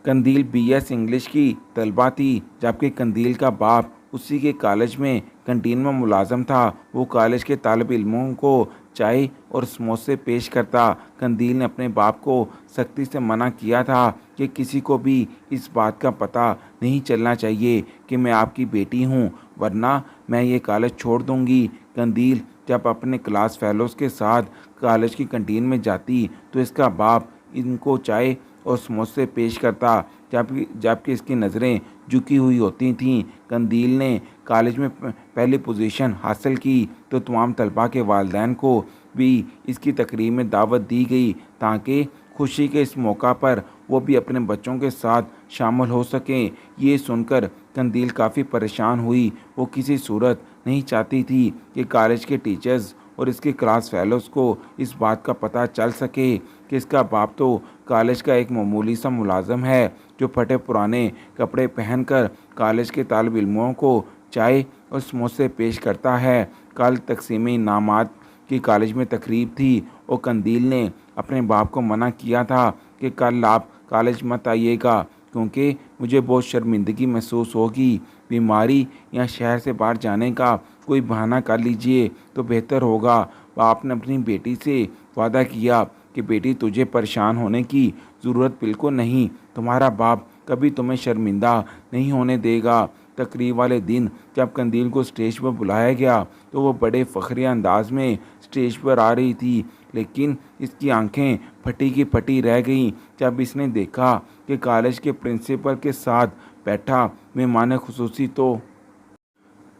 कंदील BS English की तलबा थी, जबकि कंदील का बाप उसी के कॉलेज में कैंटीन में मुलाजम था। वो कॉलेज के तालिब इल्मों को चाय और समोसे पेश करता। कंदील ने अपने बाप को सख्ती से मना किया था कि किसी को भी इस बात का पता नहीं चलना चाहिए कि मैं आपकी बेटी हूँ, वरना मैं ये कॉलेज छोड़ दूँगी। कंदील जब अपने क्लास फेलोज़ के साथ कॉलेज की कैंटीन में जाती तो इसका बाप इनको चाय और समोसे पेश करता, जबकि जबकि इसकी नज़रें झुकी हुई होती थीं। कंदील ने कॉलेज में पहली पोजीशन हासिल की तो तमाम तलबा के वालिदैन को भी इसकी तकरीब में दावत दी गई, ताकि खुशी के इस मौका पर वो भी अपने बच्चों के साथ शामिल हो सकें। ये सुनकर कंदील काफ़ी परेशान हुई। वो किसी सूरत नहीं चाहती थी कि कॉलेज के टीचर्स और इसके क्लास फेलोज़ को इस बात का पता चल सके कि इसका बाप तो कॉलेज का एक मामूली सा मुलाजम है, जो फटे पुराने कपड़े पहनकर कॉलेज के तालिब इल्मों को चाय और समोसे पेश करता है। कल तकसीम इनामात की कॉलेज में तकरीब थी और कंदील ने अपने बाप को मना किया था कि कल आप कॉलेज मत आइएगा, क्योंकि मुझे बहुत शर्मिंदगी महसूस होगी। बीमारी या शहर से बाहर जाने का कोई बहाना कर लीजिए तो बेहतर होगा। बाप ने अपनी बेटी से वादा किया कि बेटी, तुझे परेशान होने की ज़रूरत बिल्कुल नहीं। तुम्हारा बाप कभी तुम्हें शर्मिंदा नहीं होने देगा। तकरीब वाले दिन जब कंदील को स्टेज पर बुलाया गया तो वो बड़े फ़ख्रिया अंदाज में स्टेज पर आ रही थी, लेकिन इसकी आंखें फटी की फटी रह गईं जब इसने देखा कि कॉलेज के प्रिंसिपल के साथ बैठा मेहमान खुसूसी तो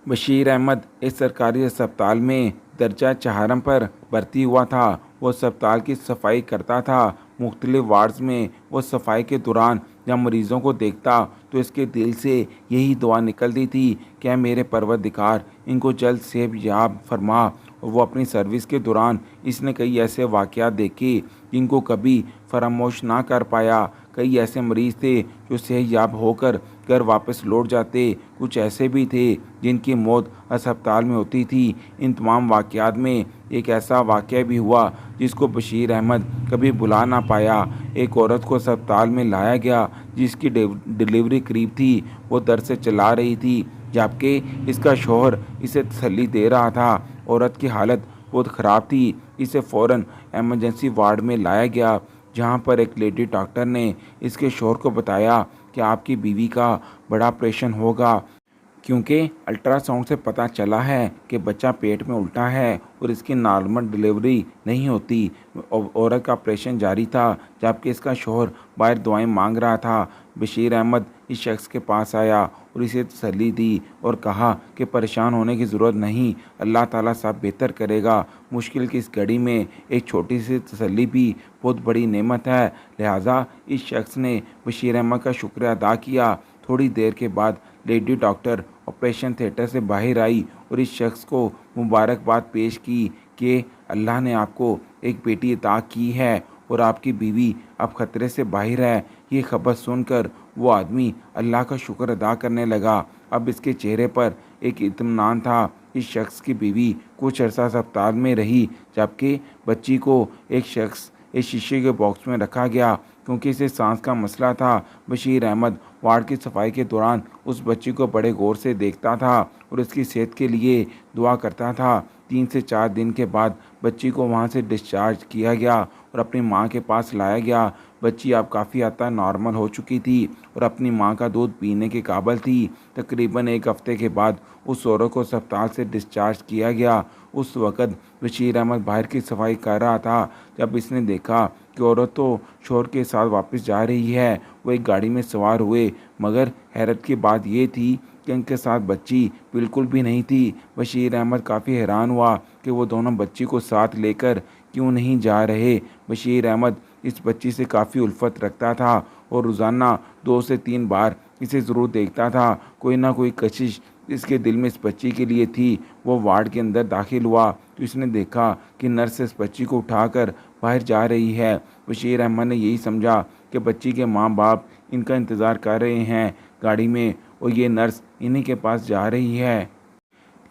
बशीर अहमद इस सरकारी अस्पताल में दर्जा चहारम पर भर्ती हुआ था। वो अस्पताल की सफाई करता था। मुख्तलिफ वार्ड्स में वो सफाई के दौरान जब मरीज़ों को देखता तो इसके दिल से यही दुआ निकलती थी कि ऐ मेरे परवरदिगार, इनको जल्द सेहतयाब फरमा। और वो अपनी सर्विस के दौरान इसने कई ऐसे वाक़यात देखे जिनको कभी फरामोश ना कर पाया। कई ऐसे मरीज़ थे जो सेहतयाब होकर घर वापस लौट जाते, कुछ ऐसे भी थे जिनकी मौत अस्पताल में होती थी। इन तमाम वाक़यात में एक ऐसा वाक़या भी हुआ जिसको बशीर अहमद कभी भुला ना पाया। एक औरत को अस्पताल में लाया गया जिसकी डिलीवरी करीब थी। वो दर्द से चिल्ला रही थी, जबकि इसका शौहर इसे तसल्ली दे रहा था। औरत की हालत बहुत ख़राब थी। इसे फ़ौरन एमरजेंसी वार्ड में लाया गया, जहां पर एक लेडी डॉक्टर ने इसके शौहर को बताया कि आपकी बीवी का बड़ा ऑपरेशन होगा, क्योंकि अल्ट्रासाउंड से पता चला है कि बच्चा पेट में उल्टा है और इसकी नॉर्मल डिलीवरी नहीं होती। औरत का ऑपरेशन जारी था, जबकि इसका शौहर बाहर दुआएं मांग रहा था। बशीर अहमद इस शख्स के पास आया और इसे तसल्ली दी और कहा कि परेशान होने की ज़रूरत नहीं, अल्लाह ताला सब बेहतर करेगा। मुश्किल की इस घड़ी में एक छोटी सी तसल्ली भी बहुत बड़ी नेमत है। लिहाजा इस शख्स ने बशीर अहमद का शुक्रिया अदा किया। थोड़ी देर के बाद लेडी डॉक्टर ऑपरेशन थिएटर से बाहर आई और इस शख्स को मुबारकबाद पेश की कि अल्लाह ने आपको एक बेटी अता की है और आपकी बीवी अब ख़तरे से बाहर है। ये खबर सुनकर वो आदमी अल्लाह का शुक्र अदा करने लगा। अब इसके चेहरे पर एक इत्मीनान था। इस शख्स की बीवी कुछ अर्सा अस्पताल में रही, जबकि बच्ची को एक शीशे के बॉक्स में रखा गया, क्योंकि इसे सांस का मसला था। बशीर अहमद वार्ड की सफाई के दौरान उस बच्ची को बड़े गौर से देखता था और उसकी सेहत के लिए दुआ करता था। 3 से 4 दिन के बाद बच्ची को वहां से डिस्चार्ज किया गया और अपनी मां के पास लाया गया। बच्ची अब काफ़ी हद तक नॉर्मल हो चुकी थी और अपनी मां का दूध पीने के काबिल थी। तकरीबन 1 हफ्ते के बाद उस औरत को अस्पताल से डिस्चार्ज किया गया। उस वक़्त बशीर अहमद बाहर की सफाई कर रहा था जब इसने देखा कि औरत तो शौहर के साथ वापस जा रही है। वो एक गाड़ी में सवार हुए, मगर हैरत की बात यह थी कि इनके साथ बच्ची बिल्कुल भी नहीं थी। बशीर अहमद काफ़ी हैरान हुआ कि वो दोनों बच्ची को साथ लेकर क्यों नहीं जा रहे। बशीर अहमद इस बच्ची से काफ़ी उल्फत रखता था और रोज़ाना 2 से 3 बार इसे ज़रूर देखता था। कोई ना कोई कशिश इसके दिल में इस बच्ची के लिए थी। वो वार्ड के अंदर दाखिल हुआ तो इसने देखा कि नर्स इस बच्ची को उठाकर बाहर जा रही है। बशीर अहमद ने यही समझा कि बच्ची के माँ बाप इनका इंतज़ार कर रहे हैं गाड़ी में और ये नर्स इन्हीं के पास जा रही है।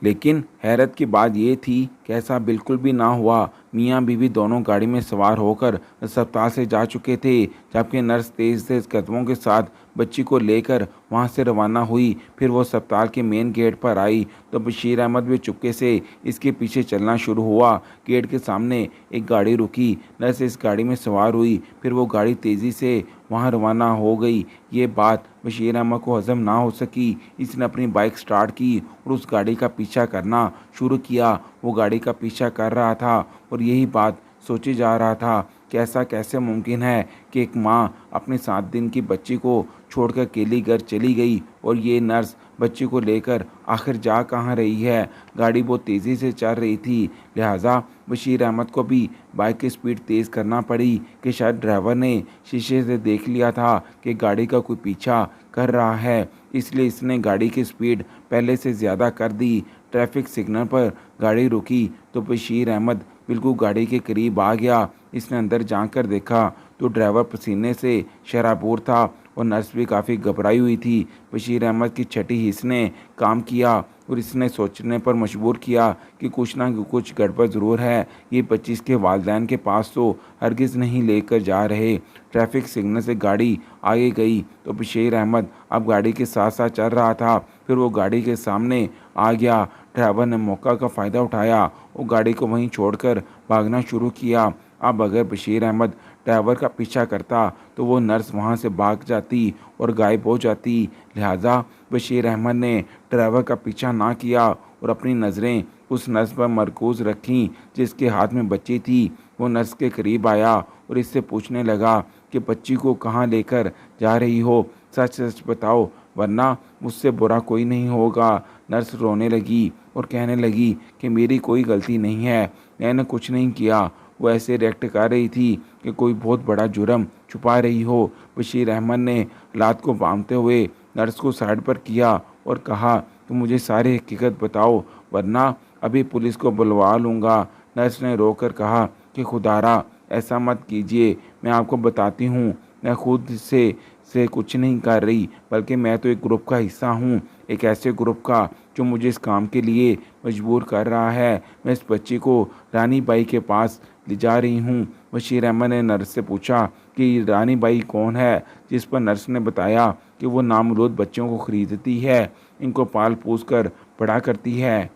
लेकिन हैरत की बात यह थी कि ऐसा बिल्कुल भी ना हुआ। मियाँ बीवी दोनों गाड़ी में सवार होकर अस्पताल से जा चुके थे, जबकि नर्स तेज तेज कदमों के साथ बच्ची को लेकर वहां से रवाना हुई। फिर वो अस्पताल के मेन गेट पर आई तो बशीर अहमद भी चुपके से इसके पीछे चलना शुरू हुआ। गेट के सामने एक गाड़ी रुकी, नर्स इस गाड़ी में सवार हुई, फिर वो गाड़ी तेज़ी से वहां रवाना हो गई। ये बात बशीर अहमद को हजम ना हो सकी। इसने अपनी बाइक स्टार्ट की और उस गाड़ी का पीछा करना शुरू किया। वो गाड़ी का पीछा कर रहा था और यही बात सोचे जा रहा था कि ऐसा कैसे मुमकिन है कि एक माँ अपने 7 दिन की बच्ची को छोड़कर अकेली घर चली गई और ये नर्स बच्ची को लेकर आखिर जा कहाँ रही है। गाड़ी बहुत तेज़ी से चल रही थी, लिहाजा बशीर अहमद को भी बाइक की स्पीड तेज़ करना पड़ी कि शायद ड्राइवर ने शीशे से देख लिया था कि गाड़ी का कोई पीछा कर रहा है, इसलिए इसने गाड़ी की स्पीड पहले से ज़्यादा कर दी। ट्रैफिक सिग्नल पर गाड़ी रुकी तो बशीर अहमद बिल्कुल गाड़ी के करीब आ गया। इसने अंदर झांक देखा तो ड्राइवर पसीने से शराबोर था और नर्स भी काफ़ी घबराई हुई थी। बशीर अहमद की छठी हिस्स ने काम किया और इसने सोचने पर मजबूर किया कि कुछ ना कुछ गड़बड़ ज़रूर है। ये 25 के वालिदैन के पास तो हरगिज़ नहीं लेकर जा रहे। ट्रैफिक सिग्नल से गाड़ी आगे गई तो बशीर अहमद अब गाड़ी के साथ साथ चल रहा था। फिर वो गाड़ी के सामने आ गया। ड्राइवर ने मौका का फ़ायदा उठाया और गाड़ी को वहीं छोड़कर भागना शुरू किया। अब अगर बशीर अहमद ड्राइवर का पीछा करता तो वो नर्स वहां से भाग जाती और गायब हो जाती। लिहाजा बशीर अहमद ने ड्राइवर का पीछा ना किया और अपनी नज़रें उस नर्स पर मरकूज़ रखीं जिसके हाथ में बच्ची थी। वो नर्स के करीब आया और इससे पूछने लगा कि बच्ची को कहाँ लेकर जा रही हो, सच सच बताओ वरना मुझसे बुरा कोई नहीं होगा। नर्स रोने लगी और कहने लगी कि मेरी कोई गलती नहीं है, मैंने कुछ नहीं किया। वो ऐसे रिएक्ट कर रही थी कि कोई बहुत बड़ा जुर्म छुपा रही हो। बशीर अहमद ने हालात को बांधते हुए नर्स को साइड पर किया और कहा तो मुझे सारी हकीकत बताओ वरना अभी पुलिस को बुलवा लूँगा। नर्स ने रोकर कहा कि खुदारा ऐसा मत कीजिए, मैं आपको बताती हूँ, मैं खुद से कुछ नहीं कर रही, बल्कि मैं तो एक ग्रुप का हिस्सा हूँ, एक ऐसे ग्रुप का जो मुझे इस काम के लिए मजबूर कर रहा है। मैं इस बच्ची को रानी बाई के पास ले जा रही हूँ। बशीर अहमद ने नर्स से पूछा कि रानी बाई कौन है, जिस पर नर्स ने बताया कि वो नामरूद बच्चों को खरीदती है, इनको पाल पोस कर बड़ा करती है,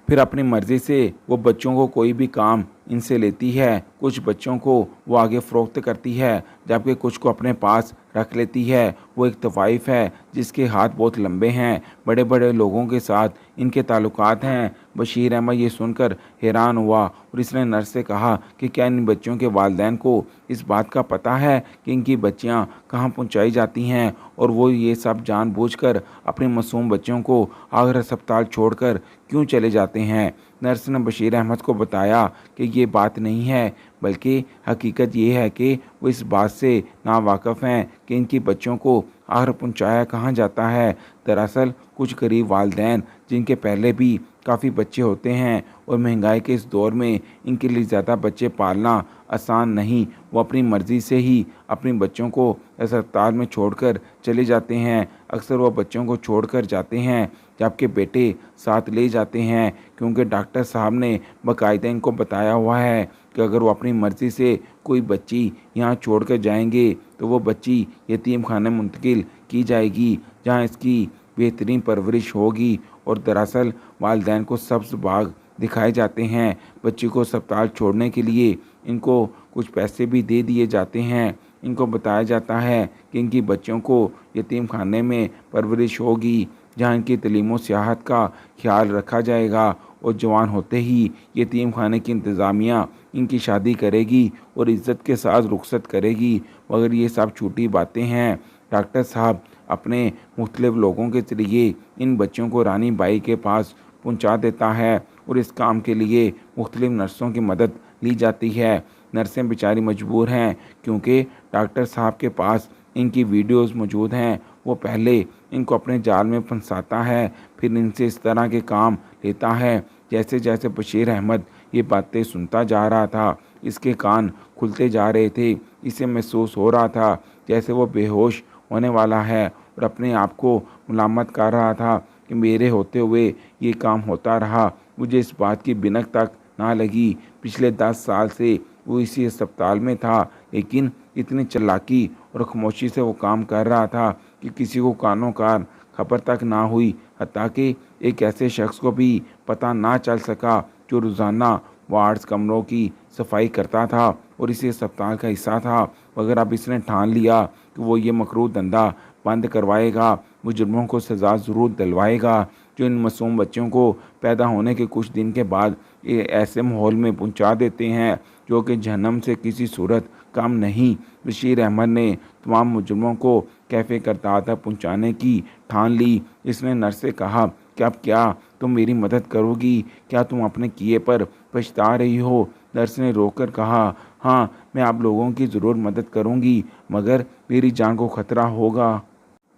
फिर अपनी मर्ज़ी से वो बच्चों को कोई भी काम इनसे लेती है। कुछ बच्चों को वो आगे फ़रोख्त करती है जबकि कुछ को अपने पास रख लेती है। वो एक तवाइफ है जिसके हाथ बहुत लंबे हैं, बड़े बड़े लोगों के साथ इनके ताल्लुकात हैं। बशीर अहमद ये सुनकर हैरान हुआ और इसने नर्स से कहा कि क्या इन बच्चों के वालिदैन को इस बात का पता है कि इनकी बच्चियां कहाँ पहुँचाई जाती हैं और वो ये सब जानबूझकर अपने मासूम बच्चों को आगर अस्पताल छोड़कर क्यों चले जाते हैं। नर्स ने बशीर अहमद को बताया कि ये बात नहीं है, बल्कि हकीकत ये है कि वो इस बात से नावाकिफ़ हैं कि इनकी बच्चों को आखिर पहुँचाया कहाँ जाता है। दरअसल कुछ गरीब वालिदैन जिनके पहले भी काफ़ी बच्चे होते हैं और महंगाई के इस दौर में इनके लिए ज़्यादा बच्चे पालना आसान नहीं, वो अपनी मर्ज़ी से ही अपने बच्चों को अस्पताल में छोड़कर चले जाते हैं। अक्सर वो बच्चों को छोड़कर जाते हैं जबकि बेटे साथ ले जाते हैं, क्योंकि डॉक्टर साहब ने बाकायदा इनको बताया हुआ है कि अगर वो अपनी मर्ज़ी से कोई बच्ची यहाँ छोड़कर जाएंगे तो वो बच्ची यतीम खाने मुंतकिल की जाएगी जहाँ इसकी बेहतरीन परवरिश होगी। और दरअसल वालिदैन को सब्ज़ बाग दिखाए जाते हैं। बच्ची को अस्पताल छोड़ने के लिए इनको कुछ पैसे भी दे दिए जाते हैं। इनको बताया जाता है कि इनकी बच्चों को यतीम खाने में परवरिश होगी जहाँ इनकी तलीम व सियाहत का ख्याल रखा जाएगा और जवान होते ही यतीम खाने की इंतज़ामिया इनकी शादी करेगी और इज़्ज़त के साथ रुखसत करेगी। मगर ये सब झूठी बातें हैं। डॉक्टर साहब अपने मुख्तलिफ लोगों के ज़रिए इन बच्चों को रानी बाई के पास पहुंचा देता है और इस काम के लिए मुख्तलिफ नर्सों की मदद ली जाती है। नर्सें बेचारी मजबूर हैं क्योंकि डॉक्टर साहब के पास इनकी वीडियोस मौजूद हैं। वो पहले इनको अपने जाल में फंसाता है, फिर इनसे इस तरह के काम लेता है। जैसे जैसे बशीर अहमद ये बातें सुनता जा रहा था, इसके कान खुलते जा रहे थे। इसे महसूस हो रहा था जैसे वो बेहोश होने वाला है और अपने आप को मुलामत कर रहा था कि मेरे होते हुए ये काम होता रहा, मुझे इस बात की बिनक तक ना लगी। पिछले 10 साल से वो इसी अस्पताल में था, लेकिन इतनी चालाकी और खामोशी से वो काम कर रहा था कि किसी को कानों कान खबर तक ना हुई। हत्ता कि एक ऐसे शख्स को भी पता ना चल सका जो रोज़ाना वार्ड्स कमरों की सफाई करता था और इसी अस्पताल का हिस्सा था। मगर अब इसने ठान लिया कि वो ये मकरूह धंधा बंद करवाएगा, मुजरिमों को सज़ा ज़रूर दिलवाएगा जो इन मासूम बच्चों को पैदा होने के कुछ दिन के बाद ये ऐसे माहौल में पहुंचा देते हैं जो कि जहन्नम से किसी सूरत कम नहीं। बशीर अहमद ने तमाम मुजरिमों को कैफे करतार तक पहुँचाने की ठान ली। इसने नर्स से कहा कि अब क्या तुम मेरी मदद करोगी? क्या तुम अपने किए पर पछता रही हो? नर्स ने रोककर कहा, हाँ, मैं आप लोगों की ज़रूर मदद करूँगी, मगर मेरी जान को खतरा होगा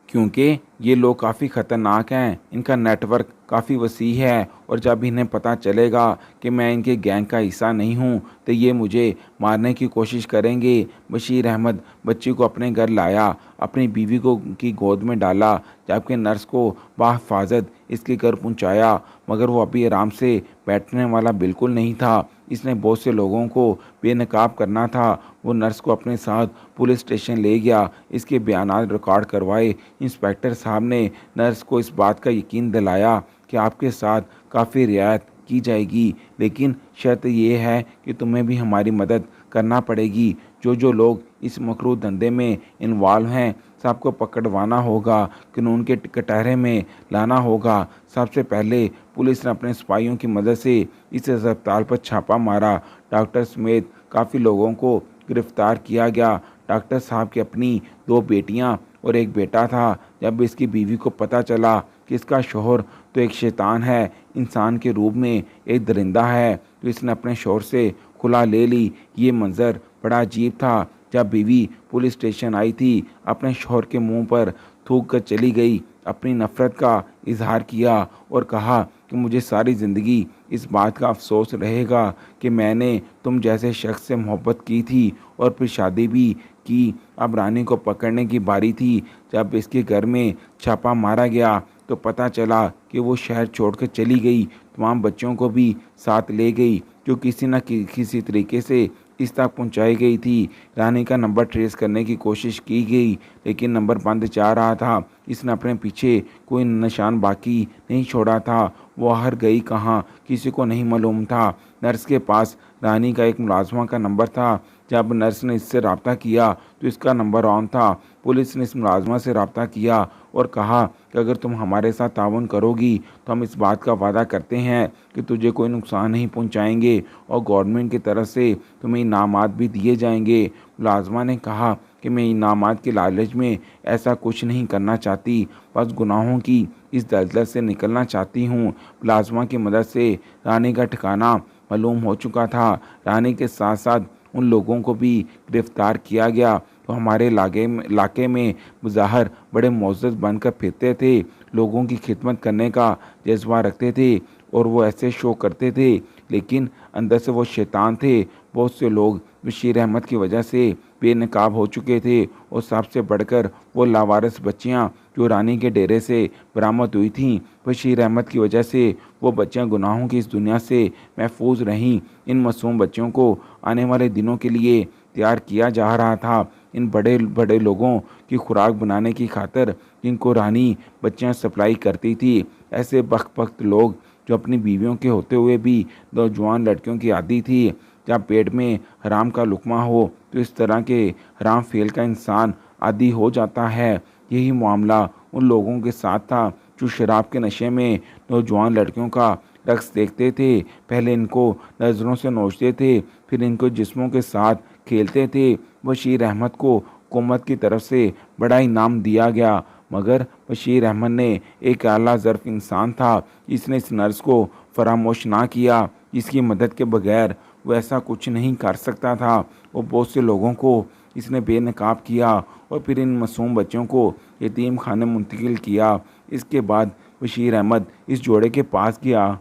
क्योंकि ये लोग काफ़ी ख़तरनाक हैं। इनका नेटवर्क काफ़ी वसी है और जब इन्हें पता चलेगा कि मैं इनके गैंग का हिस्सा नहीं हूँ तो ये मुझे मारने की कोशिश करेंगे। बशीर अहमद बच्ची को अपने घर लाया, अपनी बीवी को की गोद में डाला, जबकि नर्स को बाहिफाजत इसके घर पहुँचाया। मगर वो अभी आराम से बैठने वाला बिल्कुल नहीं था। इसने बहुत से लोगों को बेनकाब करना था। वो नर्स को अपने साथ पुलिस स्टेशन ले गया। इसके बयानात रिकॉर्ड करवाए। इंस्पेक्टर साहब ने नर्स को इस बात का यकीन दिलाया कि आपके साथ काफ़ी रियायत की जाएगी, लेकिन शर्त यह है कि तुम्हें भी हमारी मदद करना पड़ेगी। जो लोग इस मकरूह धंधे में इन्वॉल्व हैं सबको पकड़वाना होगा, कानून के कटहरे में लाना होगा। सबसे पहले पुलिस ने अपने सिपाहियों की मदद से इस अस्पताल पर छापा मारा। डॉक्टर समेत काफ़ी लोगों को गिरफ्तार किया गया। डॉक्टर साहब की अपनी 2 बेटियां और एक बेटा था। जब इसकी बीवी को पता चला कि इसका शौहर तो एक शैतान है, इंसान के रूप में एक दरिंदा है, तो इसने अपने शौहर से खुला ले ली। ये मंजर बड़ा अजीब था। जब बीवी पुलिस स्टेशन आई थी, अपने शौहर के मुंह पर थूक कर चली गई, अपनी नफ़रत का इजहार किया और कहा कि मुझे सारी ज़िंदगी इस बात का अफसोस रहेगा कि मैंने तुम जैसे शख्स से मोहब्बत की थी और फिर शादी भी की। अब रानी को पकड़ने की बारी थी। जब इसके घर में छापा मारा गया तो पता चला कि वो शहर छोड़कर चली गई। तमाम बच्चों को भी साथ ले गई जो किसी न किसी तरीके से इस तक पहुंचाई गई थी। रानी का नंबर ट्रेस करने की कोशिश की गई, लेकिन नंबर बंद जा रहा था। इसने अपने पीछे कोई निशान बाकी नहीं छोड़ा था। वो हर गई कहाँ किसी को नहीं मालूम था। नर्स के पास रानी का एक मुलाजमा का नंबर था। जब नर्स ने इससे रब्ता किया तो इसका नंबर ऑन था। पुलिस ने इस मुलाजमा से रब्ता किया और कहा कि अगर तुम हमारे साथ ताउन करोगी तो हम इस बात का वादा करते हैं कि तुझे कोई नुकसान नहीं पहुंचाएंगे और गवर्नमेंट की तरफ से तुम्हें इनामात भी दिए जाएंगे। मुलाजमा ने कहा कि मैं इनामात के लालच में ऐसा कुछ नहीं करना चाहती, बस गुनाहों की इस दलदल से निकलना चाहती हूँ। मुलाजमा की मदद से रानी का ठिकाना मालूम हो चुका था। रानी के साथ साथ उन लोगों को भी गिरफ्तार किया गया तो हमारे इलाके में मुजाहर बड़े मोअज़्ज़ज़ बनकर फिरते थे, लोगों की खिदमत करने का जज्बा रखते थे और वो ऐसे शो करते थे, लेकिन अंदर से वो शैतान थे। बहुत से लोग बशीर अहमद की वजह से बेनकाब हो चुके थे और सबसे बढ़कर वो लावारिस बच्चियां जो रानी के डेरे से बरामद हुई थीं। बशीर अहमद की वजह से वो बच्चियां गुनाहों की इस दुनिया से महफूज रहीं। इन मासूम बच्चों को आने वाले दिनों के लिए तैयार किया जा रहा था। इन बड़े बड़े लोगों की खुराक बनाने की खातिर जिनको रानी बच्चियां सप्लाई करती थी, ऐसे बख्त लोग जो अपनी बीवियों के होते हुए भी नौजवान लड़कियों की आदी थी। जब पेट में हराम का लुकमा हो तो इस तरह के हराम फेल का इंसान आदी हो जाता है। यही मामला उन लोगों के साथ था जो शराब के नशे में नौजवान लड़कियों का रक्स देखते थे। पहले इनको नज़रों से नोचते थे, फिर इनको जिस्मों के साथ खेलते थे। बशीर अहमद को हुकूमत की तरफ से बड़ा इनाम दिया गया, मगर बशीर अहमद ने एक आला ज़र्फ़ इंसान था। इसने इस नर्स को फरामोश ना किया, इसकी मदद के बगैर वो ऐसा कुछ नहीं कर सकता था। वो बहुत से लोगों को इसने बेनकाब किया और फिर इन मासूम बच्चों को यतीम खाने मुंतकिल किया। इसके बाद बशीर अहमद इस जोड़े के पास गया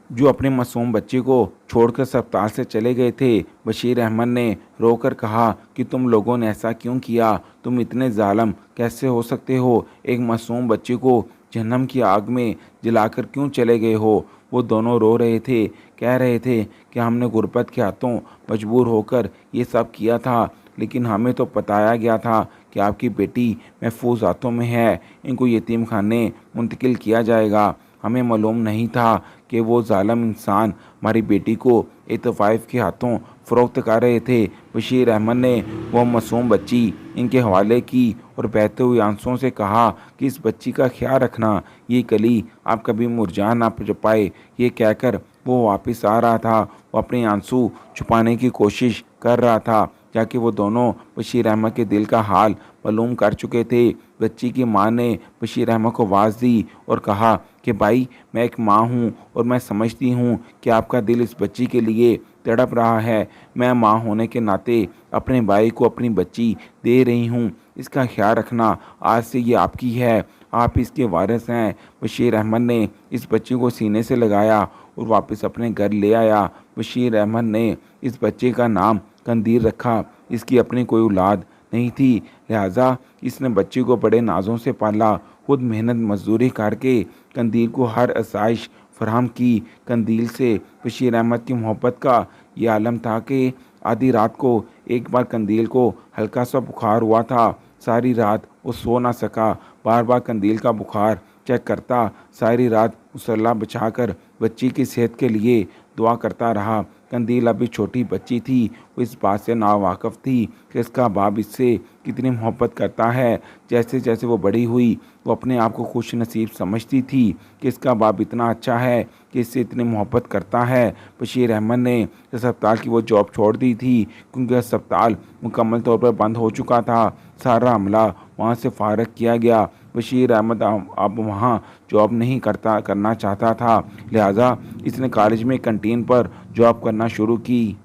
जो अपने मासूम बच्चे को छोड़कर अस्पताल से चले गए थे। बशीर अहमद ने रोकर कहा कि तुम लोगों ने ऐसा क्यों किया? तुम इतने जालिम कैसे हो सकते हो? एक मासूम बच्चे को जहन्नम की आग में जलाकर क्यों चले गए हो? वो दोनों रो रहे थे, कह रहे थे कि हमने गुर्बत के हाथों मजबूर होकर ये सब किया था, लेकिन हमें तो बताया गया था कि आपकी बेटी महफूज हाथों में है, इनको यतीम खाने मुंतकिल किया जाएगा। हमें मालूम नहीं था कि वो जालिम इंसान हमारी बेटी को एतवाइफ के हाथों फ़रोख्त कर रहे थे। बशीर अहमद ने वो मासूम बच्ची इनके हवाले की और बहते हुए आंसुओं से कहा कि इस बच्ची का ख्याल रखना, ये कली आप कभी मुरझा ना पाए। ये कहकर वो वापस आ रहा था। वो अपने आंसू छुपाने की कोशिश कर रहा था, जाकि वो दोनों बशीर अहमद के दिल का हाल मालूम कर चुके थे। बच्ची की मां ने बशीर अहमद को आवाज़ दी और कहा कि भाई, मैं एक मां हूं और मैं समझती हूं कि आपका दिल इस बच्ची के लिए तड़प रहा है। मैं मां होने के नाते अपने भाई को अपनी बच्ची दे रही हूं। इसका ख्याल रखना, आज से ये आपकी है, आप इसके वारिस हैं। बशीर अहमद ने इस बच्ची को सीने से लगाया और वापस अपने घर ले आया। बशीर अहमद ने इस बच्चे का नाम कंदील रखा। इसकी अपनी कोई औलाद नहीं थी, लिहाजा इसने बच्ची को बड़े नाजों से पाला। खुद मेहनत मजदूरी करके कंदील को हर आसाइश फराहम की। कंदील से बशीर अहमद की मोहब्बत का ये आलम था कि आधी रात को एक बार कंदील को हल्का सा बुखार हुआ था। सारी रात वो सो ना सका, बार बार कंदील का बुखार चेक करता। सारी रात मुसल्ला बिछाकर बच्ची की सेहत के लिए दुआ करता रहा। कंदील अभी छोटी बच्ची थी, वो इस बात से नावाकिफ़ थी कि इसका बाप इससे कितनी मोहब्बत करता है। जैसे जैसे वो बड़ी हुई, वो अपने आप को खुश नसीब समझती थी कि इसका बाप इतना अच्छा है कि इससे इतनी मोहब्बत करता है। बशीर अहमद ने अस्पताल की वो जॉब छोड़ दी थी, क्योंकि अस्पताल मुकम्मल तौर पर बंद हो चुका था। सारा अमला वहाँ से फारग किया गया। बशीर अहमद अब वहाँ जॉब नहीं करना चाहता था, लिहाजा इसने कॉलेज में कैंटीन पर जॉब करना शुरू की।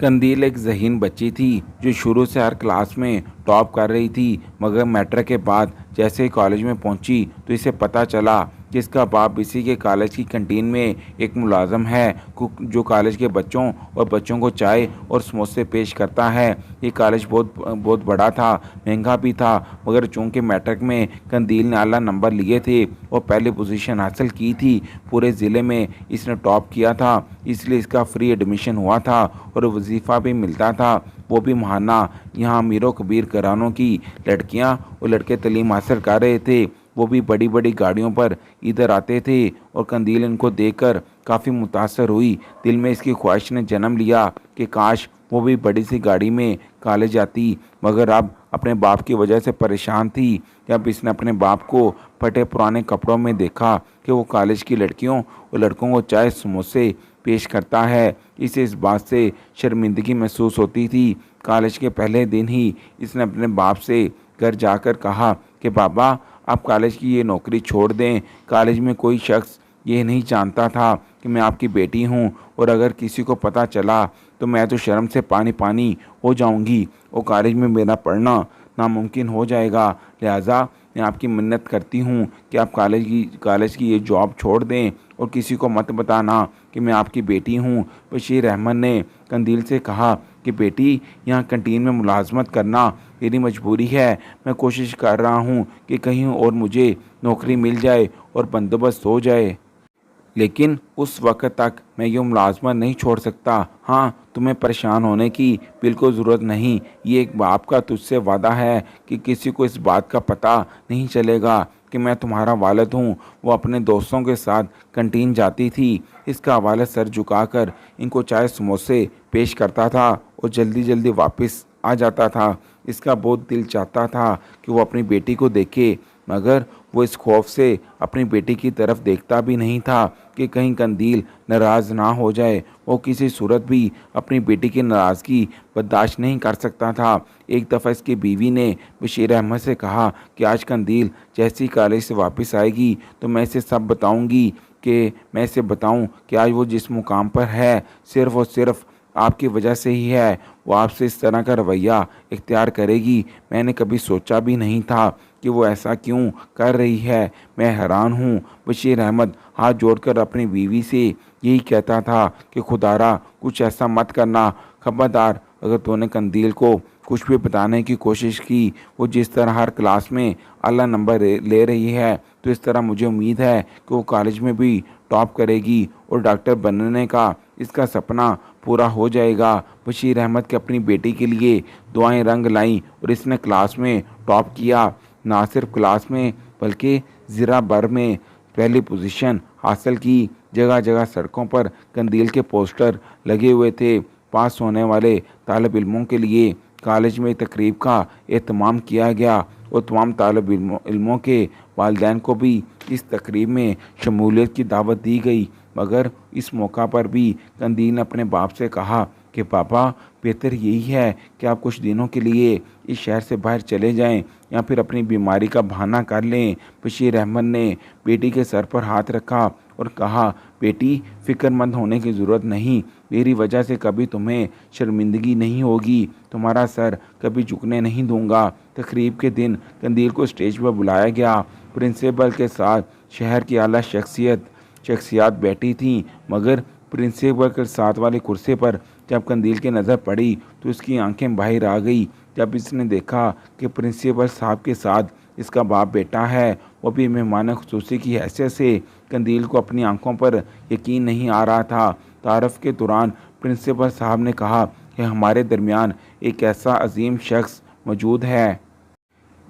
कंदील एक ज़हीन बच्ची थी जो शुरू से हर क्लास में टॉप कर रही थी, मगर मैट्रिक के बाद जैसे ही कॉलेज में पहुंची तो इसे पता चला कि इसका बाप इसी के कॉलेज की कैंटीन में एक मुलाजम है, जो कॉलेज के बच्चों और बच्चों को चाय और समोसे पेश करता है। ये कॉलेज बहुत बड़ा था, महंगा भी था, मगर चूंकि मैट्रिक में कंदील ने आला नंबर लिए थे और पहली पोजीशन हासिल की थी, पूरे ज़िले में इसने टॉप किया था, इसलिए इसका फ्री एडमिशन हुआ था और वजीफ़ा भी मिलता था, वो भी महाना। यहाँ अमीरों कबीर घरानों की लड़कियाँ और लड़के तलीम हासिल कर रहे थे, वो भी बड़ी बड़ी गाड़ियों पर इधर आते थे और कंदील इनको देखकर काफ़ी मुतासर हुई। दिल में इसकी ख्वाहिश ने जन्म लिया कि काश वो भी बड़ी सी गाड़ी में कॉलेज आती, मगर अब अपने बाप की वजह से परेशान थी। जब इसने अपने बाप को फटे पुराने कपड़ों में देखा कि वो कॉलेज की लड़कियों और लड़कों को चाय समोसे पेश करता है, इसे इस बात से शर्मिंदगी महसूस होती थी। कॉलेज के पहले दिन ही इसने अपने बाप से घर जाकर कहा कि बाबा, आप कॉलेज की ये नौकरी छोड़ दें। कॉलेज में कोई शख्स ये नहीं जानता था कि मैं आपकी बेटी हूँ, और अगर किसी को पता चला तो मैं तो शर्म से पानी पानी हो जाऊँगी और कॉलेज में मेरा पढ़ना नामुमकिन हो जाएगा। लिहाजा मैं आपकी मिन्नत करती हूँ कि आप कॉलेज की ये जॉब छोड़ दें और किसी को मत बताना कि मैं आपकी बेटी हूँ। बशीर अहमद ने कंदील से कहा कि बेटी, यहाँ कैंटीन में मुलाजमत करना मेरी मजबूरी है। मैं कोशिश कर रहा हूँ कि कहीं और मुझे नौकरी मिल जाए और बंदोबस्त हो जाए, लेकिन उस वक़्त तक मैं ये मुलाजमत नहीं छोड़ सकता। हाँ, तुम्हें परेशान होने की बिल्कुल ज़रूरत नहीं। ये एक बाप का तुझसे वादा है कि किसी को इस बात का पता नहीं चलेगा कि मैं तुम्हारा वालिद हूँ। वो अपने दोस्तों के साथ कैंटीन जाती थी। इसका वालिद सर झुकाकर इनको चाय समोसे पेश करता था और जल्दी जल्दी वापस आ जाता था। इसका बहुत दिल चाहता था कि वो अपनी बेटी को देखे, मगर वो इस खौफ से अपनी बेटी की तरफ देखता भी नहीं था कि कहीं कंदील नाराज़ ना हो जाए। वो किसी सूरत भी अपनी बेटी की नाराज़गी बर्दाश्त नहीं कर सकता था। एक दफ़ा इसकी बीवी ने बशीर अहमद से कहा कि आज कंदील जैसी कॉलेज से वापस आएगी तो मैं इसे सब बताऊंगी कि आज वो जिस मुकाम पर है सिर्फ़ और सिर्फ आपकी वजह से ही है। वो आपसे इस तरह का रवैया इख्तियार करेगी, मैंने कभी सोचा भी नहीं था कि वो ऐसा क्यों कर रही है। मैं हैरान हूँ। बशीर अहमद हाथ जोड़कर अपनी बीवी से यही कहता था कि खुदारा कुछ ऐसा मत करना। खबरदार, अगर तूने कंदील को कुछ भी बताने की कोशिश की, वो जिस तरह हर क्लास में आला नंबर ले रही है, तो इस तरह मुझे उम्मीद है कि वो कॉलेज में भी टॉप करेगी और डॉक्टर बनने का इसका सपना पूरा हो जाएगा। बशीर अहमद की अपनी बेटी के लिए दुआएं रंग लाईं और इसने क्लास में टॉप किया। ना सिर्फ क्लास में बल्कि ज़िला भर में पहली पोजीशन हासिल की। जगह जगह सड़कों पर कंदील के पोस्टर लगे हुए थे। पास होने वाले तालिब इल्मों के लिए कॉलेज में तकरीब का एहतमाम किया गया और तमाम तालिब इल्मों के वालिदैन को भी इस तकरीब में शमूलियत की दावत दी गई। मगर इस मौका पर भी कंदील ने अपने बाप से कहा कि पापा, बेहतर यही है कि आप कुछ दिनों के लिए इस शहर से बाहर चले जाएं या फिर अपनी बीमारी का बहाना कर लें। बशीर अहमद ने बेटी के सर पर हाथ रखा और कहा, बेटी, फिक्रमंद होने की ज़रूरत नहीं। मेरी वजह से कभी तुम्हें शर्मिंदगी नहीं होगी। तुम्हारा सर कभी झुकने नहीं दूंगा। तकरीब के दिन कंदील को स्टेज पर बुलाया गया। प्रिंसिपल के साथ शहर की आला शख्सियात बैठी थीं, मगर प्रिंसिपल के साथ वाली कुर्सी पर जब कंदील की नज़र पड़ी तो उसकी आंखें बाहर आ गई। जब इसने देखा कि प्रिंसिपल साहब के साथ इसका बाप बेटा है, वो भी मेहमान खुसूसी की हैसियत से, कंदील को अपनी आंखों पर यकीन नहीं आ रहा था। तारफ़ के दौरान प्रिंसिपल साहब ने कहा कि हमारे दरमियान एक ऐसा अजीम शख्स मौजूद है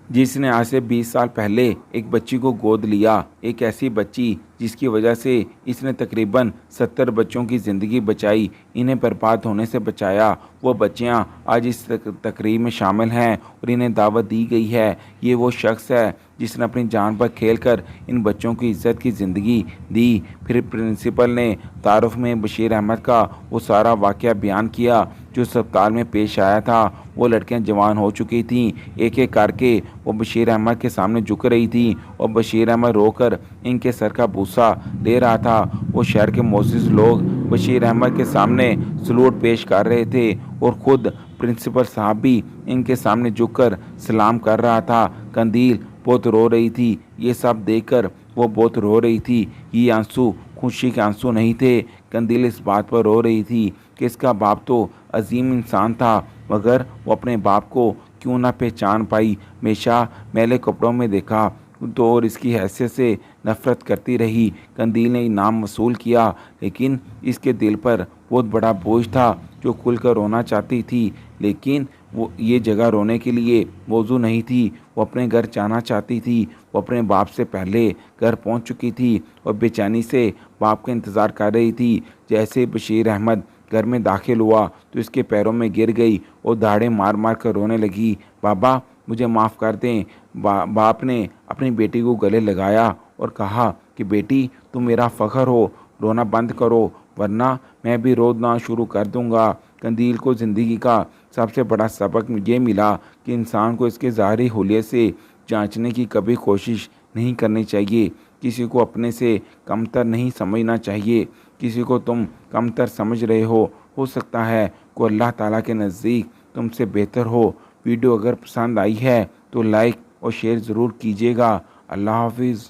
जिसने आज से 20 साल पहले एक बच्ची को गोद लिया। एक ऐसी बच्ची जिसकी वजह से इसने तकरीबन 70 बच्चों की ज़िंदगी बचाई, इन्हें बर्बाद होने से बचाया। वो बच्चियां आज इस तकरीब में शामिल हैं और इन्हें दावत दी गई है। ये वो शख्स है जिसने अपनी जान पर खेलकर इन बच्चों की इज्जत की ज़िंदगी दी। फिर प्रिंसिपल ने तारुफ में बशीर अहमद का वो सारा वाक़या बयान किया जो अस्पताल में पेश आया था। वो लड़कियां जवान हो चुकी थीं। एक एक करके वो बशीर अहमद के सामने झुक रही थी और बशीर अहमद रोकर इनके सर का बूसा ले रहा था। वो शहर के मोअज़्ज़िज़ लोग बशीर अहमद के सामने सलूट पेश कर रहे थे और ख़ुद प्रिंसिपल साहब भी इनके सामने झुककर सलाम कर रहा था। कंदील बहुत रो रही थी। ये सब देखकर वो बहुत रो रही थी। ये आंसू खुशी के आंसू नहीं थे। कंदील इस बात पर रो रही थी कि इसका बाप तो अजीम इंसान था, मगर वो अपने बाप को क्यों ना पहचान पाई। हमेशा मैले कपड़ों में देखा तो और इसकी हैसियत से नफ़रत करती रही। कंदील ने इनाम वसूल किया, लेकिन इसके दिल पर बहुत बड़ा बोझ था जो खुलकर रोना चाहती थी, लेकिन वो ये जगह रोने के लिए मौजू नहीं थी। वो अपने घर जाना चाहती थी। वो अपने बाप से पहले घर पहुंच चुकी थी और बेचैनी से बाप का इंतज़ार कर रही थी। जैसे बशीर अहमद घर में दाखिल हुआ तो इसके पैरों में गिर गई और दाढ़ें मार मार कर रोने लगी। बाबा, मुझे माफ़ कर दें। बाप ने अपनी बेटी को गले लगाया और कहा कि बेटी, तुम मेरा फ़ख्र हो, रोना बंद करो वरना मैं भी रोना शुरू कर दूंगा। कंदील को ज़िंदगी का सबसे बड़ा सबक ये मिला कि इंसान को इसके ज़ाहरी हुलिये से जांचने की कभी कोशिश नहीं करनी चाहिए। किसी को अपने से कमतर नहीं समझना चाहिए। किसी को तुम कमतर समझ रहे हो सकता है कोई अल्लाह ताला के नज़दीक तुमसे बेहतर हो। वीडियो अगर पसंद आई है तो लाइक और शेयर ज़रूर कीजिएगा। अल्लाह हाफिज़।